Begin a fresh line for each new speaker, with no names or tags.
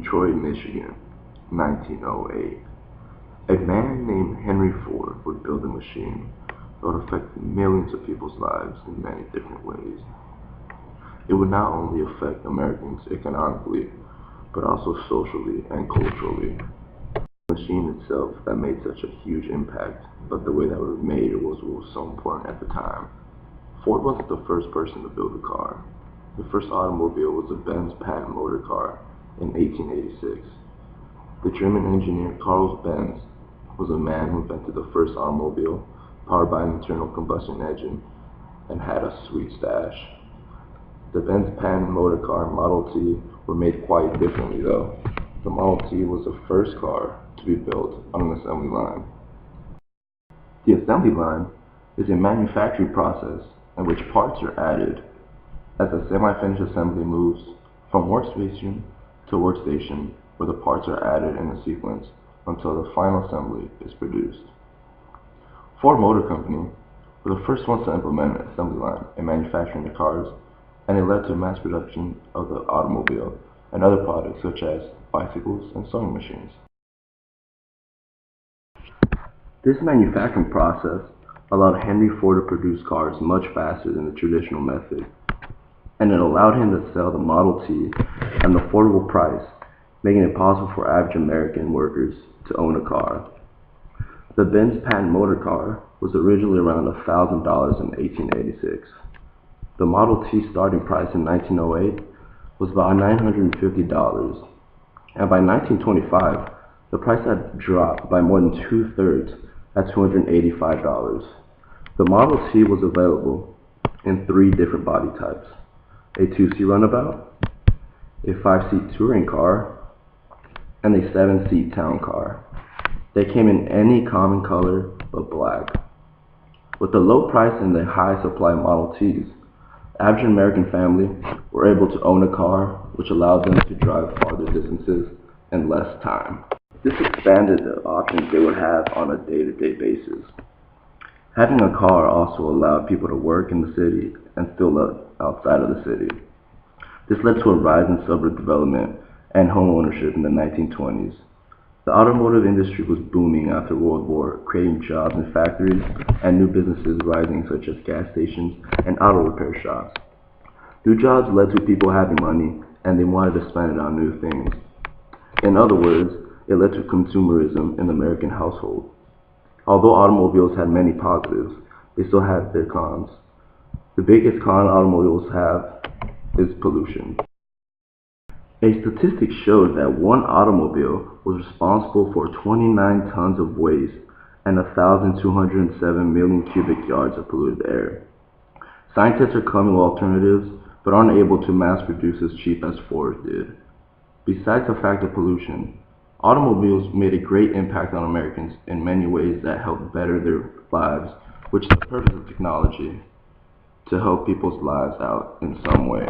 Detroit, Michigan, 1908. A man named Henry Ford would build a machine that would affect millions of people's lives in many different ways. It would not only affect Americans economically, but also socially and culturally. The machine itself that made such a huge impact, but the way that it was made was what was so important at the time. Ford wasn't the first person to build a car. The first automobile was a Benz patent motor car in 1886. The German engineer Carl Benz was a man who invented the first automobile powered by an internal combustion engine and had a sweet stash. The Benz patent motor car and Model T were made quite differently though. The Model T was the first car to be built on an assembly line. The assembly line is a manufacturing process in which parts are added as the semi-finished assembly moves from workstation to workstation, where the parts are added in a sequence until the final assembly is produced. Ford Motor Company were the first ones to implement an assembly line in manufacturing the cars, and it led to mass production of the automobile and other products such as bicycles and sewing machines. This manufacturing process allowed Henry Ford to produce cars much faster than the traditional method, and it allowed him to sell the Model T at an affordable price, making it possible for average American workers to own a car. The Benz patent motor car was originally around $1,000 in 1886. The Model T starting price in 1908 was about $950, and by 1925, the price had dropped by more than 2/3 at $285. The Model T was available in 3 different body types: a 2-seat runabout, a 5-seat touring car, and a 7-seat town car. They came in any common color but black. With the low price and the high supply of Model Ts, average American family were able to own a car, which allowed them to drive farther distances in less time. This expanded the options they would have on a day-to-day basis. Having a car also allowed people to work in the city and still live outside of the city. This led to a rise in suburban development and home ownership in the 1920s. The automotive industry was booming after World War, creating jobs in factories and new businesses rising such as gas stations and auto repair shops. New jobs led to people having money, and they wanted to spend it on new things. In other words, it led to consumerism in the American household. Although automobiles had many positives, they still had their cons. The biggest con automobiles have is pollution. A statistic showed that one automobile was responsible for 29 tons of waste and 1,207 million cubic yards of polluted air. Scientists are coming with alternatives, but aren't able to mass produce as cheap as Ford did. Besides the fact of pollution, automobiles made a great impact on Americans in many ways that helped better their lives, which is the purpose of technology, to help people's lives out in some way.